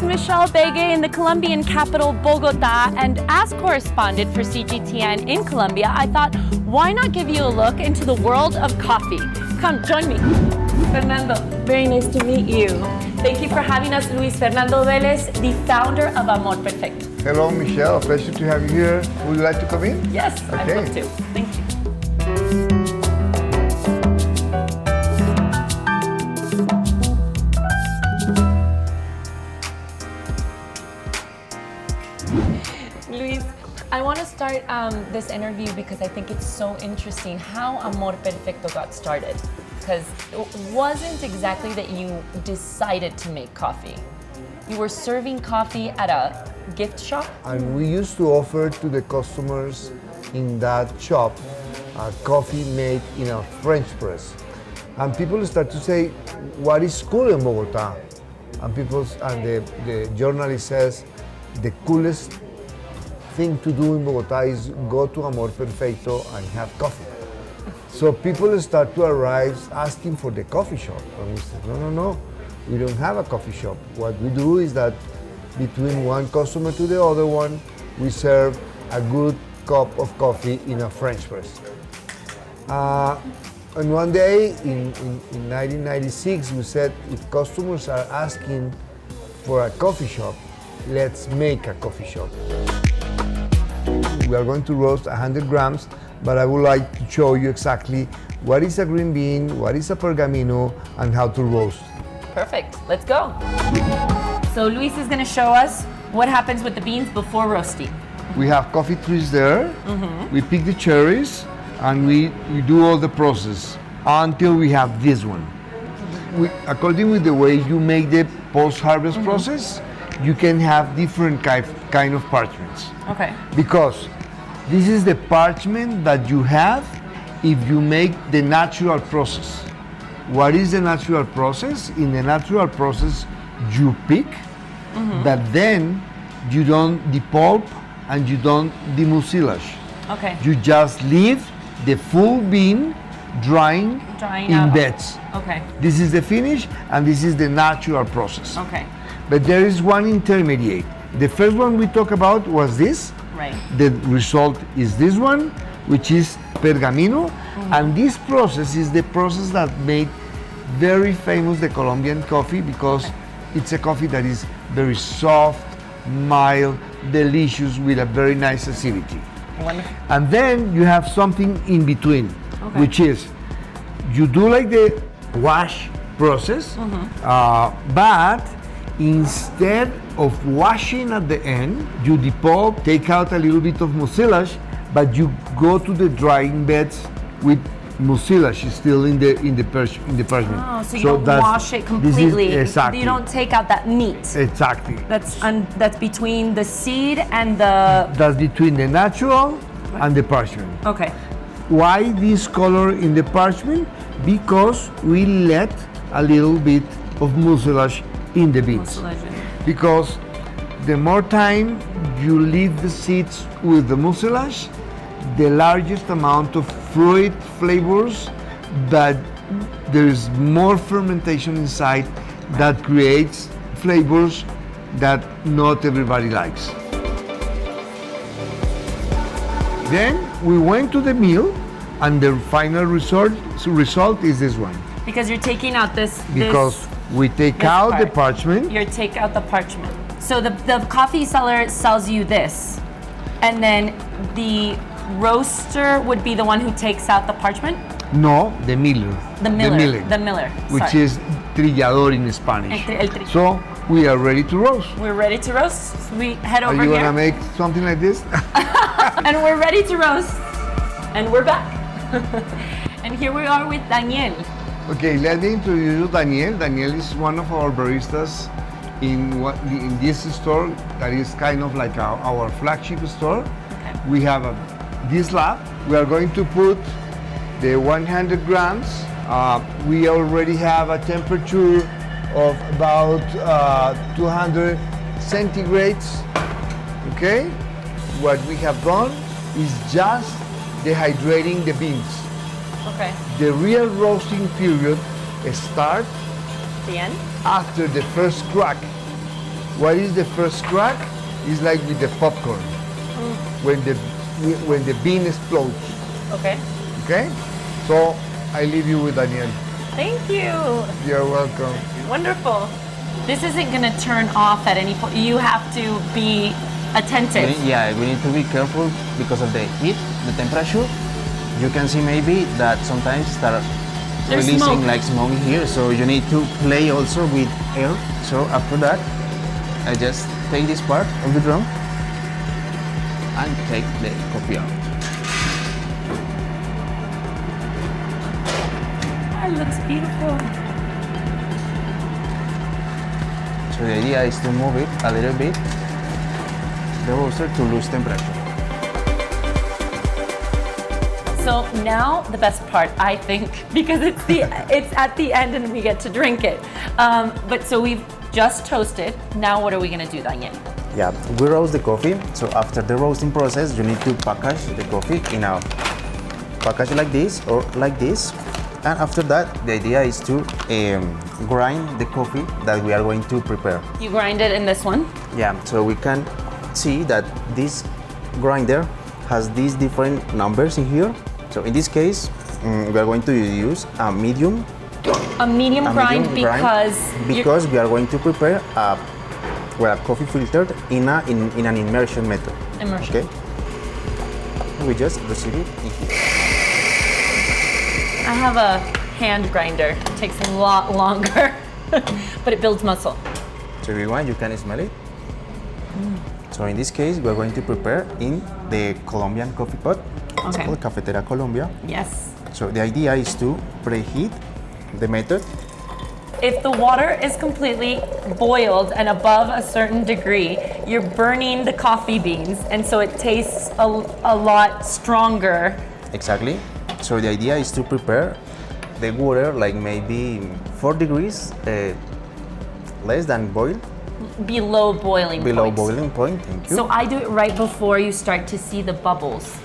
is Michelle Begue in the Colombian capital, Bogota, and as correspondent for CGTN in Colombia, I thought, why not give you a look into the world of coffee? Come, join me. Fernando, very nice to meet you. Thank you for having us, Luis Fernando Velez, the founder of Amor Perfecto. Hello, Michelle. A pleasure to have you here. Would you like to come in? Yes, okay. I'd love to. Thank you. Luis, I want to start this interview because I think it's so interesting how Amor Perfecto got started. Because it wasn't exactly that you decided to make coffee. You were serving coffee at a gift shop? And we used to offer to the customers in that shop coffee made in a French press. And people start to say, what is cool in Bogota? And the journalist says, the coolest thing to do in Bogota is go to Amor Perfecto and have coffee. So people start to arrive asking for the coffee shop. And we said, no, we don't have a coffee shop. What we do is that between one customer to the other one, we serve a good cup of coffee in a French press. And one day in 1996, we said, if customers are asking for a coffee shop, let's make a coffee shop. We are going to roast 100 grams, but I would like to show you exactly what is a green bean, what is a pergamino, and how to roast. Perfect, let's go. So Luis is gonna show us what happens with the beans before roasting. We have coffee trees there, we pick the cherries, and we do all the process until we have this one. According with the way you make the post-harvest process, you can have different kind of parchments. Okay. Because this is the parchment that you have if you make the natural process. What is the natural process? In the natural process, you pick, but then you don't depulp and you don't demucilage. Okay. You just leave the full bean drying in out. beds. Okay. This is the finish, and this is the natural process. Okay. But there is one intermediate. The first one we talked about was this. Right. The result is this one, which is pergamino, and this process is the process that made very famous the Colombian coffee, because it's a coffee that is very soft, mild, delicious, with a very nice acidity. Wonderful. And then you have something in between, which is you do like the wash process, but instead of washing at the end, you depulp, take out a little bit of mucilage, but you go to the drying beds with mucilage still in the parchment. Oh, so you don't wash it completely. Exactly. You don't take out that meat. Exactly. That's between the seed and the. That's between the natural and the parchment. Okay. Why this color in the parchment? Because we let a little bit of mucilage in the beans. Because the more time you leave the seeds with the mucilage, the largest amount of fruit flavors, that there is more fermentation inside that creates flavors that not everybody likes. Then we went to the mill, and the final result is this one. Because you're taking out this. Because we take out the parchment. You take out the parchment. So the coffee seller sells you this, and then the roaster would be the one who takes out the parchment? No, the miller. The miller. Which is trillador in Spanish. So we are ready to roast. We're ready to roast. So we head over here. Are you gonna make something like this? And we're ready to roast. And we're back. And here we are with Daniel. Okay, let me introduce you Daniel. Daniel is one of our baristas in this store that is kind of like our flagship store. Okay. We have this lab. We are going to put the 100 grams. We already have a temperature of about 200 centigrades. Okay? What we have done is just dehydrating the beans. Okay. The real roasting period starts The end? after the first crack. What is the first crack? It's like with the popcorn, when the bean explodes. Okay. Okay? So I leave you with Daniel. Thank you. You're welcome. Wonderful. This isn't going to turn off at any point. You have to be attentive. We need to be careful because of the heat, the temperature. You can see maybe that sometimes start There's releasing smoke. like smoke here, so you need to play also with air. So after that, I just take this part of the drum and take the coffee out. It looks beautiful. So the idea is to move it a little bit, the roaster to lose temperature. So now the best part, I think, because it's at the end and we get to drink it. But so we've just toasted. Now what are we going to do, Daniel? Yeah, we roast the coffee. So after the roasting process, you need to package the coffee in a package like this or like this. And after that, the idea is to grind the coffee that we are going to prepare. You grind it in this one? Yeah, so we can see that this grinder has these different numbers in here. So in this case, we are going to use a medium. A medium grind because we are going to prepare a coffee filtered in an immersion method. Immersion. Okay. We just receive it in here. I have a hand grinder. It takes a lot longer, but it builds muscle. So if you want, you can smell it. So in this case, we are going to prepare in the Colombian coffee pot. It's Okay. called Cafetera Colombia. Yes. So the idea is to preheat the method. If the water is completely boiled and above a certain degree, you're burning the coffee beans, and so it tastes a lot stronger. Exactly. So the idea is to prepare the water like maybe 4 degrees less than boil. Below boiling Below point. boiling point, thank you. So I do it right before you start to see the bubbles.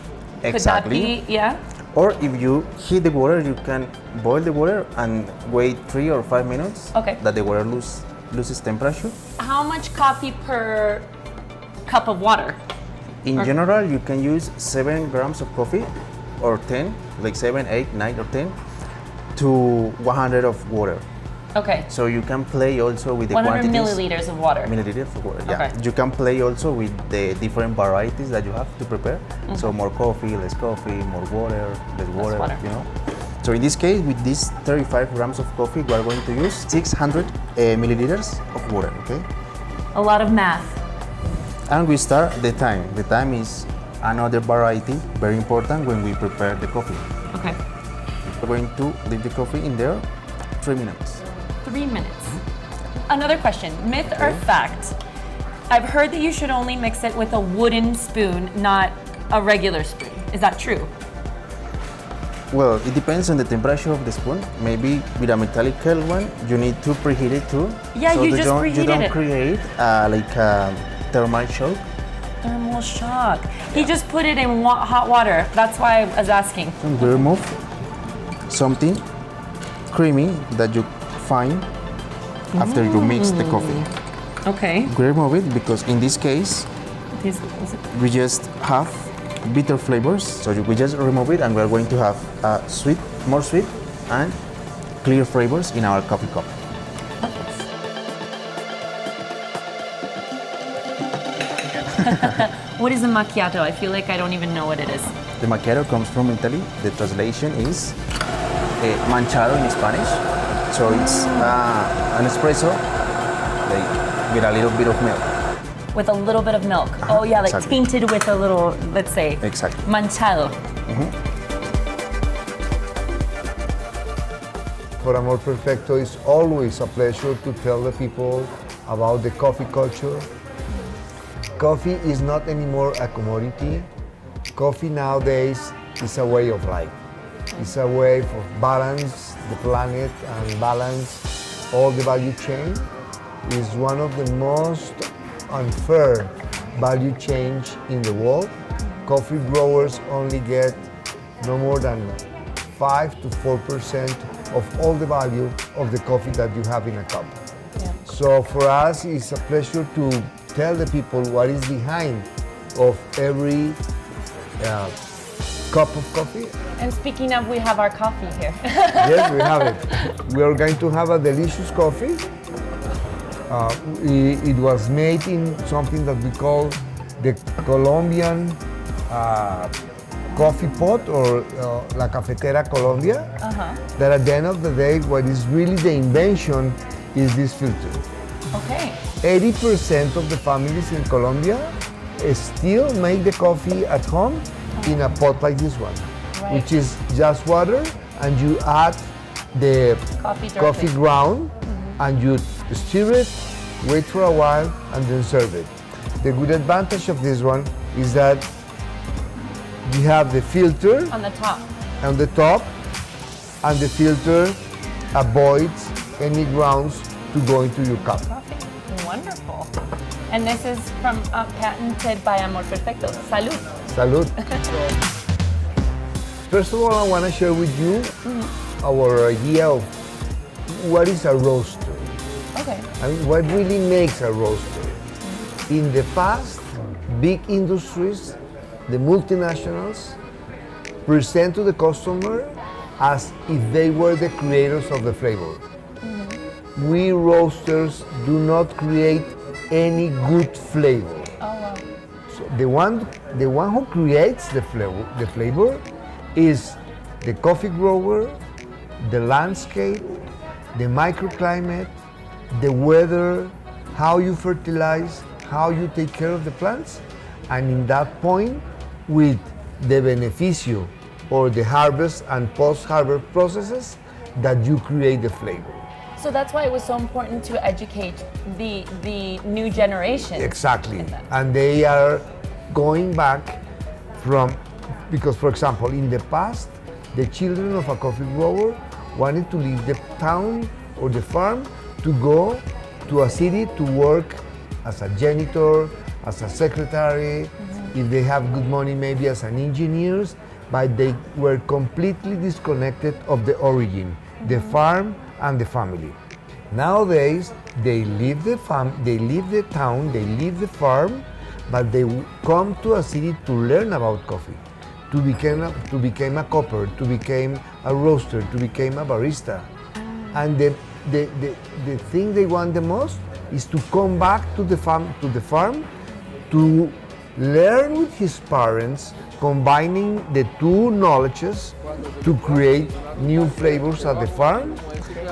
Exactly. Could that be, yeah? Or if you heat the water, you can boil the water and wait 3 or 5 minutes Okay. that the water loses temperature. How much coffee per cup of water? In general, you can use 7 grams of coffee or 10, like 7, 8, 9 or 10 to 100 of water. Okay. So you can play also with the 100 quantities. milliliters of water. Milliliters of water, yeah. Okay. You can play also with the different varieties that you have to prepare. So more coffee, less coffee, more water, less water, water. you know. So in this case, with this 35 grams of coffee, we are going to use 600 milliliters of water, okay? A lot of math. And we start the time. The time is another variety, very important when we prepare the coffee. Okay. We're going to leave the coffee in there 3 minutes. 3 minutes. Another question, myth or fact? I've heard that you should only mix it with a wooden spoon, not a regular spoon. Is that true? Well, it depends on the temperature of the spoon. Maybe with a metallic one, you need to preheat it too. Yeah, so you that just you preheated don't it. create like a thermal shock. Thermal shock. He just put it in hot water. That's why I was asking. And we remove something creamy that you find after you mix the coffee. Okay. We remove it because in this case, we just have bitter flavors. So we just remove it and we're going to have sweet, more sweet and clear flavors in our coffee cup. What is a macchiato? I feel like I don't even know what it is. The macchiato comes from Italy. The translation is manchado in Spanish. So it's an espresso like, with a little bit of milk. With a little bit of milk. Oh yeah, like exactly. tainted with a little, let's say, Exactly. manchado. For Amor Perfecto, it's always a pleasure to tell the people about the coffee culture. Coffee is not anymore a commodity. Coffee nowadays is a way of life. It's a way for balance the planet and balance all the value chain. It's one of the most unfair value chains in the world. Coffee growers only get no more than 5 to 4% of all the value of the coffee that you have in a cup. Yeah. So for us, it's a pleasure to tell the people what is behind of every cup of coffee. And speaking of, we have our coffee here. Yes, we have it. We are going to have a delicious coffee. It was made in something that we call the Colombian coffee pot, or La Cafetera Colombia. That at the end of the day, what is really the invention is this filter. Okay. 80% of the families in Colombia still make the coffee at home in a pot like this one, which is just water, and you add the coffee ground, and you stir it, wait for a while, and then serve it. The good advantage of this one is that you have the filter On the top. on the top, and the filter avoids any grounds to go into your cup. Coffee. Wonderful. And this is from patented by Amor Perfecto. Salud. Salud. First of all, I want to share with you our idea of what is a roaster. Okay. I mean, what really makes a roaster. In the past, big industries, the multinationals, present to the customer as if they were the creators of the flavor. We roasters do not create any good flavor. Oh, wow. So the one who creates the flavor is the coffee grower, the landscape, the microclimate, the weather, how you fertilize, how you take care of the plants, and in that point, with the beneficio or the harvest and post-harvest processes, that you create the flavor. So that's why it was so important to educate the new generation. Exactly. And they are going back from, because for example, in the past, the children of a coffee grower wanted to leave the town or the farm to go to a city to work as a janitor, as a secretary, if they have good money, maybe as an engineers, but they were completely disconnected of the origin, the farm and the family. Nowadays, they leave the town, they leave the farm, but they come to a city to learn about coffee, to become a copper, to become a roaster, to become a barista. And the thing they want the most is to come back to the farm, to learn with his parents, combining the two knowledges to create new flavors at the farm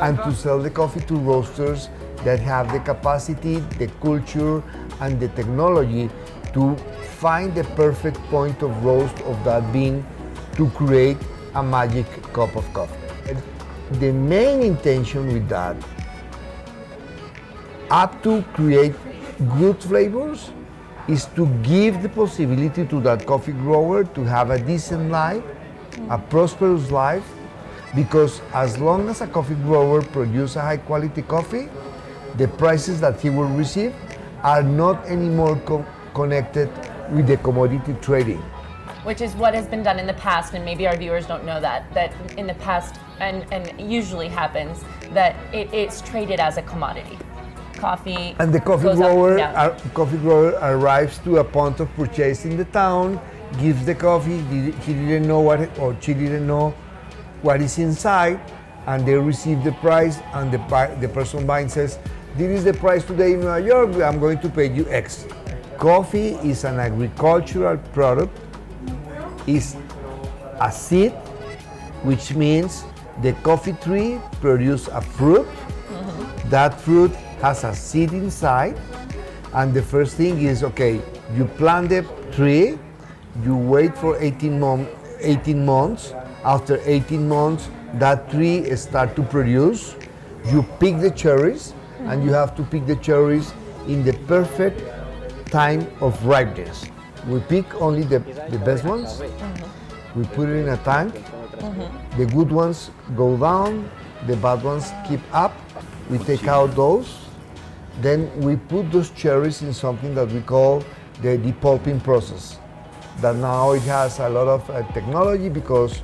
and to sell the coffee to roasters that have the capacity, the culture, and the technology to find the perfect point of roast of that bean to create a magic cup of coffee. The main intention with that, up to create good flavors, is to give the possibility to that coffee grower to have a decent life, a prosperous life, because as long as a coffee grower produces a high quality coffee, the prices that he will receive are not anymore connected with the commodity trading. Which is what has been done in the past, and maybe our viewers don't know that in the past, and usually happens, that it's traded as a commodity. Coffee. And the coffee grower arrives to a point of purchase in the town, gives the coffee, he didn't know what, or she didn't know what is inside, and they receive the price, and the person buying says, this is the price today in New York, I'm going to pay you X. Coffee is an agricultural product, is a seed, which means the coffee tree produces a fruit. That fruit has a seed inside, and the first thing is, okay, you plant the tree, you wait for 18 months. After 18 months, that tree starts to produce. You pick the cherries, and you have to pick the cherries in the perfect time of ripeness. We pick only the best ones. We put it in a tank. The good ones go down, the bad ones keep up. We take out those. Then we put those cherries in something that we call the depulping process. That now it has a lot of technology because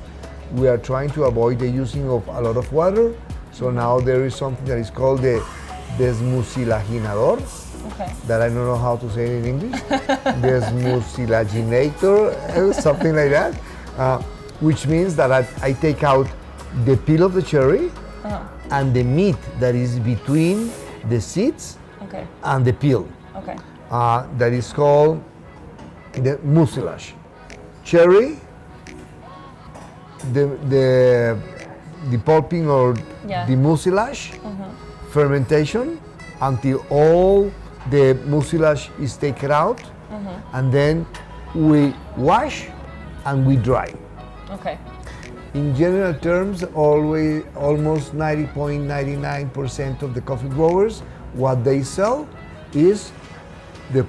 we are trying to avoid the using of a lot of water. So now there is something that is called the desmucilaginador, Okay. that I don't know how to say it in English, desmucilaginator, something like that, which means that I take out the peel of the cherry and the meat that is between the seeds Okay. and the peel. Okay. That is called the mucilage. Cherry, the pulping or Yeah. the mucilage, fermentation until all the mucilage is taken out, and then we wash and we dry. Okay. In general terms, almost 90.99% of the coffee growers, what they sell is the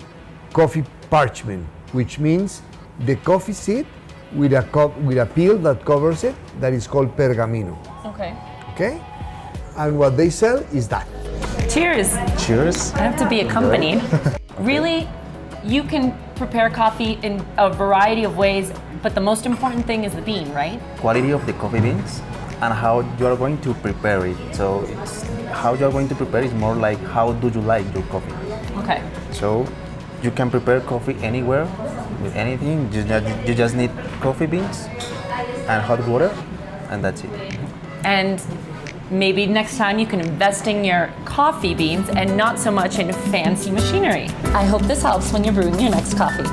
coffee parchment, which means the coffee seed with a peel that covers it, that is called pergamino. Okay. Okay? And what they sell is that. Cheers. Cheers. I have to be accompanied. Really, you can prepare coffee in a variety of ways, but the most important thing is the bean, right? Quality of the coffee beans and how you are going to prepare it. So it's how you are going to prepare is more like how do you like your coffee. Okay. So you can prepare coffee anywhere with anything. You just need coffee beans and hot water, and that's it. And maybe next time you can invest in your coffee beans and not so much in fancy machinery. I hope this helps when you're brewing your next coffee.